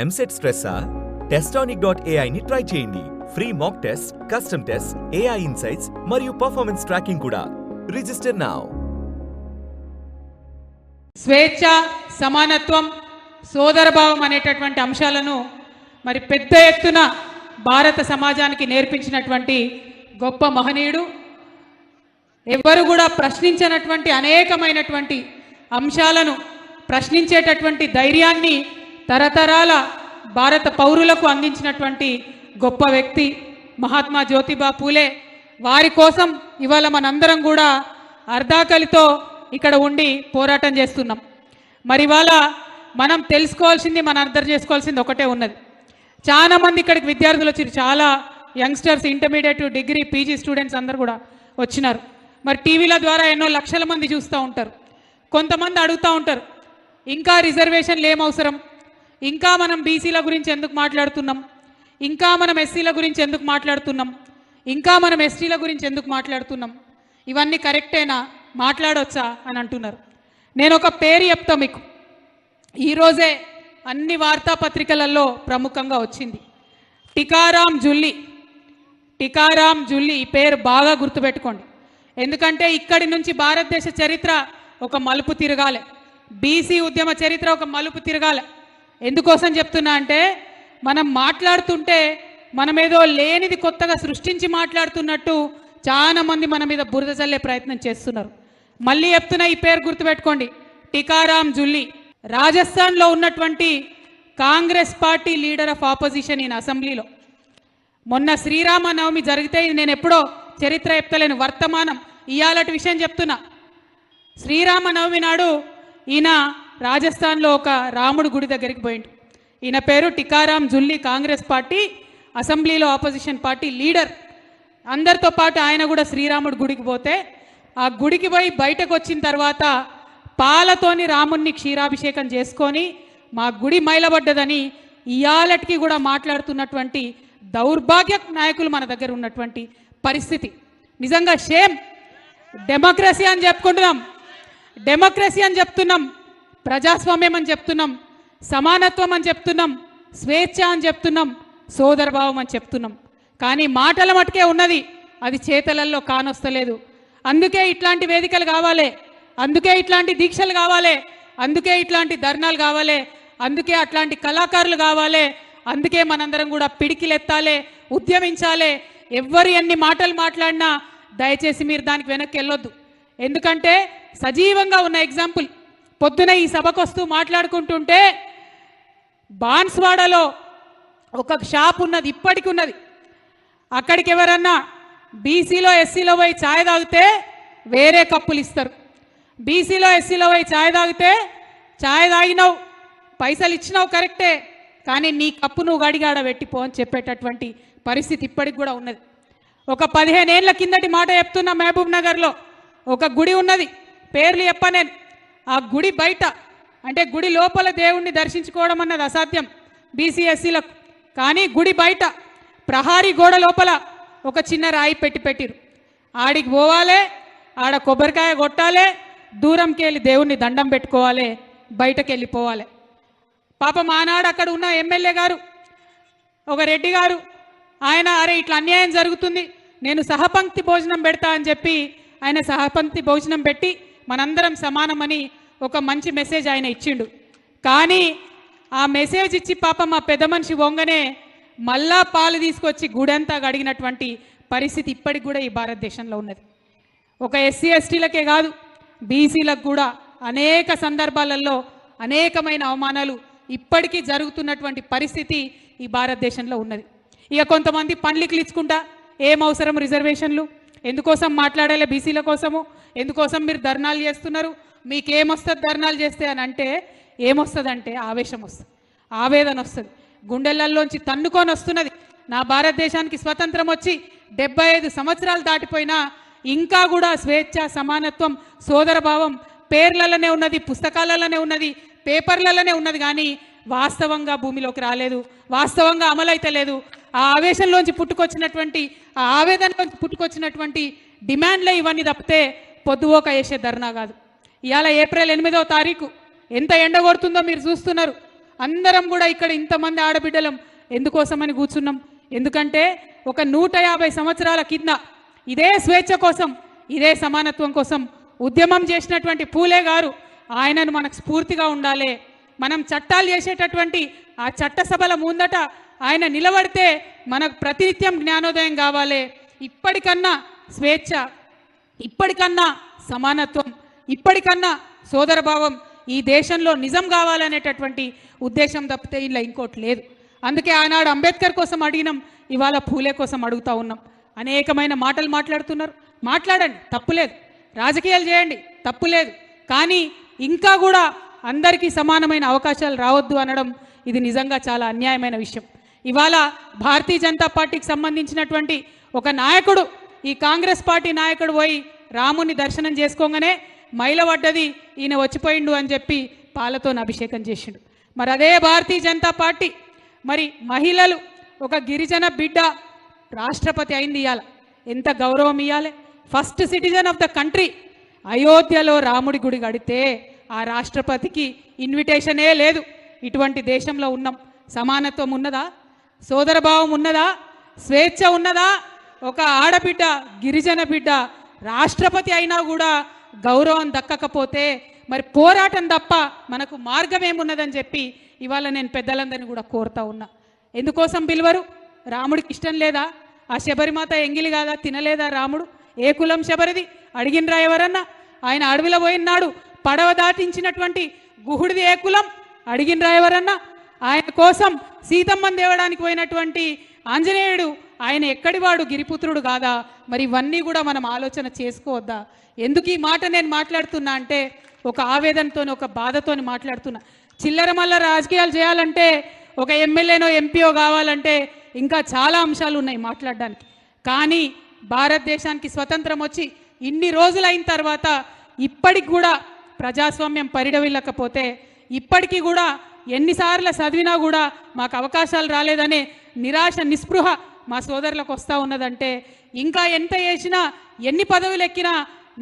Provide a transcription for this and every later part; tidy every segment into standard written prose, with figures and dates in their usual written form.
EAMCET స్ట్రెస్సా? Testonic.ai ని try చేయండి. Free mock test, custom test, AI insights మరియు పర్ఫార్మెన్స్ ట్రాకింగ్ కూడా. Register now. స్వేచ్ఛ, సమానత్వం, సోదరభావం అనేటటువంటి అంశాలను మరి పెద్ద ఎత్తున భారత సమాజానికి నేర్పించినటువంటి గొప్ప మహనీయుడు. ఎవరు కూడా ప్రశ్నించినటువంటి అనేకమైనటువంటి అంశాలను ప్రశ్నించేటటువంటి ధైర్యాన్ని తరతరాల భారత పౌరులకు అందించినటువంటి గొప్ప వ్యక్తి మహాత్మా జ్యోతిబా పూలే. వారి కోసం ఇవాళ మనందరం కూడా అర్ధాకలితో ఇక్కడ ఉండి పోరాటం చేస్తున్నాం. మరి ఇవాళ మనం తెలుసుకోవాల్సింది, మనం అర్థం చేసుకోవాల్సింది ఒకటే ఉన్నది. చాలామంది ఇక్కడికి విద్యార్థులు వచ్చారు, చాలా youngsters, intermediate, degree, PG students అందరు కూడా వచ్చినారు. మరి టీవీల ద్వారా ఎన్నో లక్షల మంది చూస్తూ ఉంటారు. కొంతమంది అడుగుతూ ఉంటారు, ఇంకా రిజర్వేషన్లు ఏమవసరం, ఇంకా మనం బీసీల గురించి ఎందుకు మాట్లాడుతున్నాం, ఇంకా మనం ఎస్సీల గురించి ఎందుకు మాట్లాడుతున్నాం, ఇంకా మనం ఎస్టీల గురించి ఎందుకు మాట్లాడుతున్నాం, ఇవన్నీ కరెక్టేనా, మాట్లాడవచ్చా అని అంటున్నారు. నేను ఒక పేరు చెప్తా మీకు. ఈరోజే అన్ని వార్తాపత్రికలలో ప్రముఖంగా వచ్చింది. టికారాం జుల్లీ. టికారాం జుల్లీ, ఈ పేరు బాగా గుర్తుపెట్టుకోండి. ఎందుకంటే ఇక్కడి నుంచి భారతదేశ చరిత్ర ఒక మలుపు తిరగాలి, బీసీ ఉద్యమ చరిత్ర ఒక మలుపు తిరగాలి. ఎందుకోసం చెప్తున్నా అంటే, మనం మాట్లాడుతుంటే మనమేదో లేనిది కొత్తగా సృష్టించి మాట్లాడుతున్నట్టు చాలామంది మన మీద బురద చల్లే ప్రయత్నం చేస్తున్నారు. మళ్ళీ చెప్తున్నా, ఈ పేరు గుర్తుపెట్టుకోండి, టికారాం జుల్లీ. రాజస్థాన్లో ఉన్నటువంటి Congress party leader of opposition ఈయన అసెంబ్లీలో. మొన్న శ్రీరామనవమి జరిగితే, ఇది నేను ఎప్పుడో చరిత్ర చెప్తలేను, వర్తమానం ఇయాలటి విషయం చెప్తున్నా. శ్రీరామనవమి నాడు ఈయన రాజస్థాన్లో ఒక రాముడు గుడి దగ్గరికి పోయిండు. ఈయన పేరు టికారాం జుల్లీ, కాంగ్రెస్ పార్టీ అసెంబ్లీలో ఆపోజిషన్ పార్టీ లీడర్. అందరితో పాటు ఆయన కూడా శ్రీరాముడు గుడికి పోతే, ఆ గుడికి పోయి బయటకు వచ్చిన తర్వాత పాలతోని రాముణ్ణి క్షీరాభిషేకం చేసుకొని మా గుడి మైలబడ్డదని ఇయాలటికి కూడా మాట్లాడుతున్నటువంటి దౌర్భాగ్య నాయకులు మన దగ్గర ఉన్నటువంటి పరిస్థితి నిజంగా షేమ్. డెమోక్రసీ అని చెప్పుకుంటున్నాం, డెమోక్రసీ అని చెప్తున్నాం, ప్రజాస్వామ్యం అని చెప్తున్నాం, సమానత్వం అని చెప్తున్నాం, స్వేచ్ఛ అని చెప్తున్నాం, సోదరభావం అని చెప్తున్నాం. కానీ మాటల మటుకే ఉన్నది, అది చేతలల్లో కానొస్తలేదు. అందుకే ఇట్లాంటి వేదికలు కావాలి, అందుకే ఇట్లాంటి దీక్షలు కావాలి, అందుకే ఇట్లాంటి ధర్నాలు కావాలి, అందుకే అట్లాంటి కళాకారులు కావాలి, అందుకే మనందరం కూడా పిడికిలెత్తాలి, ఉద్యమించాలి. ఎవ్వరు ఎన్ని మాటలు మాట్లాడినా దయచేసి మీరు దానికి వెనక్కి వెళ్ళొద్దు. ఎందుకంటే సజీవంగా ఉన్న ఎగ్జాంపుల్, పొద్దున ఈ సభకు వస్తూ మాట్లాడుకుంటుంటే బాన్స్వాడలో ఒక షాప్ ఉన్నది, ఇప్పటికి ఉన్నది. అక్కడికి ఎవరన్నా బీసీలో ఎస్సీలో పోయి ఛాయ్ తాగితే వేరే కప్పులు ఇస్తారు. బీసీలో ఎస్సీలో పోయి ఛాయ్ తాగితే, ఛాయ్ తాగినావు, పైసలు ఇచ్చినావు కరెక్టే, కానీ నీ కప్పు నువ్వు గడిగాడ పెట్టిపో అని చెప్పేటటువంటి పరిస్థితి ఇప్పటికి కూడా ఉన్నది. ఒక 15 ఏళ్ల కిందటి మాట చెప్తున్న, మహబూబ్ నగర్లో ఒక గుడి ఉన్నది, పేర్లు చెప్పనేను. ఆ గుడి బయట, అంటే గుడి లోపల దేవుణ్ణి దర్శించుకోవడం అన్నది అసాధ్యం బీసీ ఎస్సీలకు. కానీ గుడి బయట ప్రహారీ గోడ లోపల ఒక చిన్న రాయి పెట్టిరు. ఆడికి పోవాలి, ఆడ కొబ్బరికాయ కొట్టాలి, దూరంకి వెళ్ళి దేవుణ్ణి దండం పెట్టుకోవాలి, బయటకు వెళ్ళిపోవాలి. పాపం ఆనాడు అక్కడ ఉన్న ఎమ్మెల్యే గారు, ఒక రెడ్డి గారు, ఆయన అరే ఇట్లా అన్యాయం జరుగుతుంది, నేను సహపంక్తి భోజనం పెడతా అని చెప్పి ఆయన సహపంక్తి భోజనం పెట్టి మనందరం సమానమని ఒక మంచి మెసేజ్ ఆయన ఇచ్చిండు. కానీ ఆ మెసేజ్ ఇచ్చి పాపం మా పెద్ద మనిషి వంగనే మళ్ళా పాలు తీసుకొచ్చి గుడంతా గడిగినటువంటి పరిస్థితి ఇప్పటికి కూడా ఈ భారతదేశంలో ఉన్నది. ఒక ఎస్సీ ఎస్టీలకే కాదు, బీసీలకు కూడా అనేక సందర్భాలలో అనేకమైన అవమానాలు ఇప్పటికీ జరుగుతున్నటువంటి పరిస్థితి ఈ భారతదేశంలో ఉన్నది. ఇక కొంతమంది పండ్లికి ఇచ్చుకుంటా, ఏం అవసరం రిజర్వేషన్లు, ఎందుకోసం మాట్లాడాలి బీసీల కోసము, ఎందుకోసం మీరు ధర్నాలు చేస్తున్నారు, మీకేమొస్తుంది ధర్నాలు చేస్తే అని అంటే, ఏమొస్తుందంటే ఆవేశం వస్తుంది, ఆవేదన వస్తుంది, గుండెలల్లోంచి తన్నుకొని వస్తున్నది. నా భారతదేశానికి స్వతంత్రం వచ్చి 75 సంవత్సరాలు దాటిపోయినా ఇంకా కూడా స్వేచ్ఛ, సమానత్వం, సోదరభావం పేర్లలోనే ఉన్నది, పుస్తకాలలోనే ఉన్నది, పేపర్లలోనే ఉన్నది, కానీ వాస్తవంగా భూమిలోకి రాలేదు, వాస్తవంగా అమలైతే లేదు. ఆ ఆవేశంలోంచి పుట్టుకొచ్చినటువంటి, ఆ ఆవేదనలోంచి పుట్టుకొచ్చినటువంటి డిమాండ్లే ఇవన్నీ తప్పితే పొద్దువోక వేసే ధర్నా కాదు. ఇవాళ ఏప్రిల్ 8వ తారీఖు ఎంత ఎండ కొడుతుందో మీరు చూస్తున్నారు. అందరం కూడా ఇక్కడ ఇంతమంది ఆడబిడ్డలం ఎందుకోసమని కూర్చున్నాం? ఎందుకంటే ఒక 150 సంవత్సరాల కింద ఇదే స్వేచ్ఛ కోసం, ఇదే సమానత్వం కోసం ఉద్యమం చేసినటువంటి పూలే గారు, ఆయనను మనకు స్ఫూర్తిగా ఉండాలి. మనం చట్టాలు చేసేటటువంటి ఆ చట్టసభల ముందట ఆయన నిలబడితే మనకు ప్రతినిత్యం జ్ఞానోదయం కావాలి. ఇప్పటికన్నా స్వేచ్ఛ, ఇప్పటికన్నా సమానత్వం, ఇప్పటికన్నా సోదరభావం ఈ దేశంలో నిజం కావాలనేటటువంటి ఉద్దేశం తప్పితే ఇలా ఇంకోటి లేదు. అందుకే ఆనాడు అంబేద్కర్ కోసం అడిగినాం, ఇవాళ పూలే కోసం అడుగుతూ ఉన్నాం. అనేకమైన మాటలు మాట్లాడుతున్నారు, మాట్లాడండి, తప్పులేదు. రాజకీయాలు చేయండి, తప్పులేదు. కానీ ఇంకా కూడా అందరికీ సమానమైన అవకాశాలు రావద్దు అనడం ఇది నిజంగా చాలా అన్యాయమైన విషయం. ఇవాళ భారతీయ జనతా పార్టీకి సంబంధించినటువంటి ఒక నాయకుడు, ఈ కాంగ్రెస్ పార్టీ నాయకుడు పోయి రాముని దర్శనం చేసుకోగానే మైలవడ్డది, ఈయన వచ్చిపోయిండు అని చెప్పి పాలతో అభిషేకం చేసిండు. మరి అదే భారతీయ జనతా పార్టీ మరి మహిళలు, ఒక గిరిజన బిడ్డ రాష్ట్రపతి అయింది. ఇవాళ ఎంత గౌరవం ఇవ్వాలి. First citizen of the country. అయోధ్యలో రాముడి గుడి కడితే ఆ రాష్ట్రపతికి ఇన్విటేషనే లేదు. ఇటువంటి దేశంలో ఉన్నాం. సమానత్వం ఉన్నదా? సోదరభావం ఉన్నదా? స్వేచ్ఛ ఉన్నదా? ఒక ఆడబిడ్డ, గిరిజన బిడ్డ రాష్ట్రపతి అయినా కూడా గౌరవం దక్కకపోతే మరి పోరాటం తప్ప మనకు మార్గం ఏమున్నదని చెప్పి ఇవాళ నేను పెద్దలందరినీ కూడా కోరుతా ఉన్నా. ఎందుకోసం పిలువరు? రాముడికి ఇష్టం లేదా? ఆ శబరిమాత ఎంగిలి కాదా? తినలేదా రాముడు? ఏ కులం శబరిది అడిగినరా ఎవరన్నా? ఆయన అడవిలో పోయినాడు, పడవ దాటించినటువంటి గుహుడిది ఏ కులం అడిగినరా ఎవరన్నా? ఆయన కోసం సీతమ్మని తేవడానికి పోయినటువంటి ఆంజనేయుడు ఆయన ఎక్కడివాడు? గిరిపుత్రుడు కాదా? మరి ఇవన్నీ కూడా మనం ఆలోచన చేసుకోవద్దా? ఎందుకు ఈ మాట నేను మాట్లాడుతున్నా అంటే ఒక ఆవేదనతో, ఒక బాధతోని మాట్లాడుతున్నా. చిల్లర మల్ల రాజకీయాలు చేయాలంటే, ఒక ఎమ్మెల్యేనో ఎంపీఓ కావాలంటే ఇంకా చాలా అంశాలు ఉన్నాయి మాట్లాడడానికి. కానీ భారతదేశానికి స్వతంత్రం వచ్చి ఇన్ని రోజులు అయిన తర్వాత ఇప్పటికి కూడా ప్రజాస్వామ్యం పరిడవిల్లకపోతే, ఇప్పటికీ కూడా ఎన్నిసార్లు చదివినా కూడా మాకు అవకాశాలు రాలేదనే నిరాశ, నిస్పృహ మా సోదరులకు వస్తూ ఉన్నదంటే, ఇంకా ఎంత చేసినా, ఎన్ని పదవులు ఎక్కినా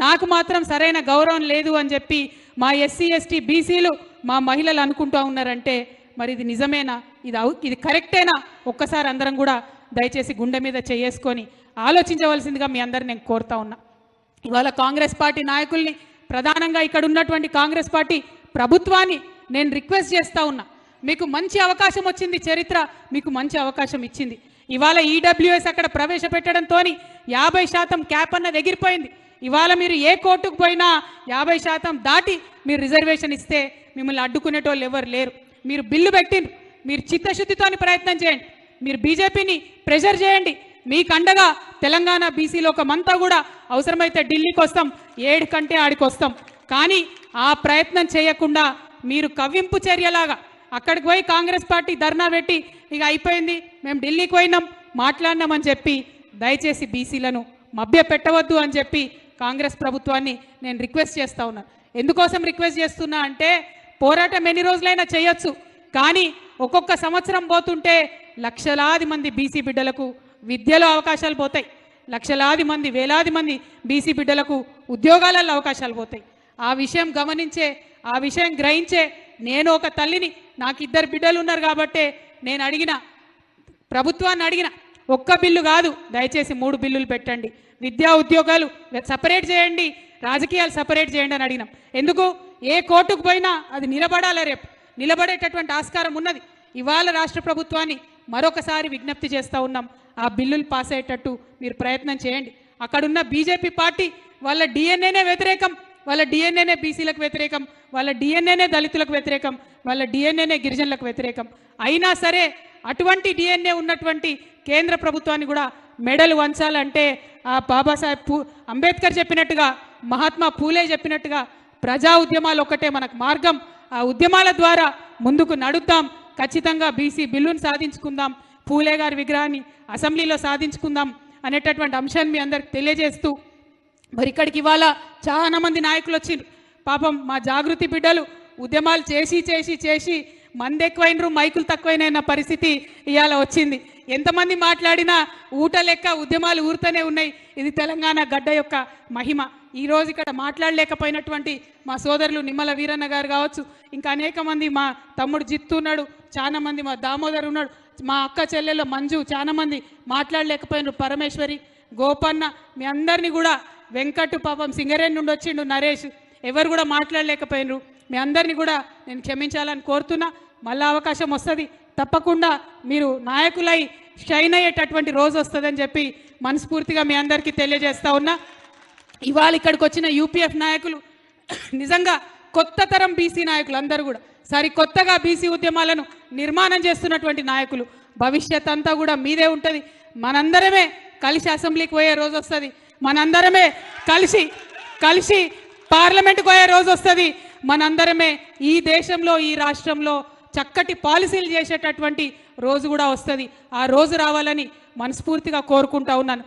నాకు మాత్రం సరైన గౌరవం లేదు అని చెప్పి మా ఎస్సీ ఎస్టీ బీసీలు, మా మహిళలు అనుకుంటూ ఉన్నారంటే మరి ఇది నిజమేనా? ఇది కరెక్టేనా? ఒక్కసారి అందరం కూడా దయచేసి గుండె మీద చేసుకొని ఆలోచించవలసిందిగా మీ అందరిని నేను కోరుతా ఉన్నా. ఇవాళ కాంగ్రెస్ పార్టీ నాయకుల్ని, ప్రధానంగా ఇక్కడ ఉన్నటువంటి కాంగ్రెస్ పార్టీ ప్రభుత్వాన్ని నేను రిక్వెస్ట్ చేస్తూ ఉన్నా. మీకు మంచి అవకాశం వచ్చింది, చరిత్ర మీకు మంచి అవకాశం ఇచ్చింది. ఇవాళ ఈడబ్ల్యూఎస్ అక్కడ ప్రవేశపెట్టడంతో 50% క్యాప్ అన్నది ఎగిరిపోయింది. ఇవాళ మీరు ఏ కోర్టుకు పోయినా 50% దాటి మీరు రిజర్వేషన్ ఇస్తే మిమ్మల్ని అడ్డుకునేటోళ్ళు ఎవరు లేరు. మీరు బిల్లు పెట్టిండ్రు, మీరు చిత్తశుద్ధితోని ప్రయత్నం చేయండి, మీరు బీజేపీని ప్రెషర్ చేయండి. మీకు అండగా తెలంగాణ బీసీ లోకమంతా కూడా అవసరమైతే ఢిల్లీకి వస్తాం, 7 కంటే ఆడికి వస్తాం. కానీ ఆ ప్రయత్నం చేయకుండా మీరు కవ్వింపు చర్యలాగా అక్కడికి పోయి కాంగ్రెస్ పార్టీ ధర్నా పెట్టి ఇక అయిపోయింది, మేము ఢిల్లీకి పోయినాం, మాట్లాడినామని చెప్పి దయచేసి బీసీలను మభ్య పెట్టవద్దు అని చెప్పి కాంగ్రెస్ ప్రభుత్వాన్ని నేను రిక్వెస్ట్ చేస్తూ ఉన్నాను. ఎందుకోసం రిక్వెస్ట్ చేస్తున్నా అంటే, పోరాటం ఎన్ని రోజులైనా చేయొచ్చు, కానీ ఒక్కొక్క సంవత్సరం పోతుంటే లక్షలాది మంది బీసీ బిడ్డలకు విద్యలో అవకాశాలు పోతాయి, లక్షలాది మంది, వేలాది మంది బీసీ బిడ్డలకు ఉద్యోగాలలో అవకాశాలు పోతాయి. ఆ విషయం గమనించే, ఆ విషయం గ్రహించే నేను ఒక తల్లిని, నాకు 2 బిడ్డలు ఉన్నారు కాబట్టి నేను అడిగిన, ప్రభుత్వాన్ని అడిగిన, ఒక్క బిల్లు కాదు దయచేసి 3 బిల్లులు పెట్టండి, విద్యా ఉద్యోగాలు సపరేట్ చేయండి, రాజకీయాలు సపరేట్ చేయండి అని అడిగినాం. ఎందుకు? ఏ కోర్టుకు పోయినా అది నిలబడాలి, రేపు నిలబడేటటువంటి ఆస్కారం ఉన్నది. ఇవాళ రాష్ట్ర ప్రభుత్వాన్ని మరొకసారి విజ్ఞప్తి చేస్తూ ఉన్నాం, ఆ బిల్లులు పాస్ అయ్యేటట్టు మీరు ప్రయత్నం చేయండి. అక్కడున్న బీజేపీ పార్టీ వాళ్ళ డిఎన్ఏనే వ్యతిరేకం, వాళ్ళ డిఎన్ఏనే బీసీలకు వ్యతిరేకం, వాళ్ళ డిఎన్ఏనే దళితులకు వ్యతిరేకం, వాళ్ళ డిఎన్ఏనే గిరిజనులకు వ్యతిరేకం. అయినా సరే అటువంటి డిఎన్ఏ ఉన్నటువంటి కేంద్ర ప్రభుత్వాన్ని కూడా మెడలు వంచాలంటే ఆ బాబాసాహెబ్ అంబేద్కర్ చెప్పినట్టుగా, మహాత్మా పూలే చెప్పినట్టుగా ప్రజా ఉద్యమాలు ఒక్కటే మనకు మార్గం. ఆ ఉద్యమాల ద్వారా ముందుకు నడుద్దాం, ఖచ్చితంగా బీసీ బిల్లును సాధించుకుందాం, పూలే గారి విగ్రహాన్ని అసెంబ్లీలో సాధించుకుందాం అనేటటువంటి అంశాన్ని మీ అందరికి తెలియజేస్తూ, మరి ఇక్కడికి ఇవాళ చాలా మంది నాయకులు వచ్చిండ్రు. పాపం మా జాగృతి బిడ్డలు ఉద్యమాలు చేసి చేసి చేసి మంది ఎక్కువైనరు, మైకులు తక్కువైన పరిస్థితి ఇవాళ వచ్చింది. ఎంతమంది మాట్లాడినా ఊట లెక్క ఉద్యమాలు ఊరుతూనే ఉన్నాయి. ఇది తెలంగాణ గడ్డ యొక్క మహిమ. ఈరోజు ఇక్కడ మాట్లాడలేకపోయినటువంటి మా సోదరులు నిమ్మల వీరన్న గారు కావచ్చు, ఇంకా అనేక మంది, మా తమ్ముడు జిత్తు ఉన్నాడు, చాలా మంది, మా దామోదర్ ఉన్నాడు, మా అక్క చెల్లెలు మంజు, చాలా మంది మాట్లాడలేకపోయినారు, పరమేశ్వరి, గోపన్న, మీ అందరినీ కూడా, వెంకట్ పాపం సింగరేణి నుండి వచ్చిండు, నరేష్, ఎవరు కూడా మాట్లాడలేకపోయినారు. మీ అందరినీ కూడా నేను క్షమించాలని కోరుతున్నా. మళ్ళీ అవకాశం వస్తుంది, తప్పకుండా మీరు నాయకులై షైన్ అయ్యేటటువంటి రోజు వస్తుందని చెప్పి మనస్ఫూర్తిగా మీ అందరికీ తెలియజేస్తా ఉన్నా. ఇవాళ ఇక్కడికి వచ్చిన యూపీఎఫ్ నాయకులు నిజంగా కొత్త తరం బీసీ నాయకులు అందరూ కూడా సరికొత్తగా బీసీ ఉద్యమాలను నిర్మాణం చేస్తున్నటువంటి నాయకులు. భవిష్యత్ అంతా కూడా మీదే ఉంటుంది. మనందరమే కలిసి అసెంబ్లీకి పోయే రోజు వస్తుంది, మనందరమే కలిసి పార్లమెంట్కి పోయే రోజు వస్తుంది, మనందరమే ఈ దేశంలో ఈ రాష్ట్రంలో చక్కటి పాలసీలు చేసేటటువంటి రోజు కూడా వస్తుంది. ఆ రోజు రావాలని మనస్ఫూర్తిగా కోరుకుంటా ఉన్నాను.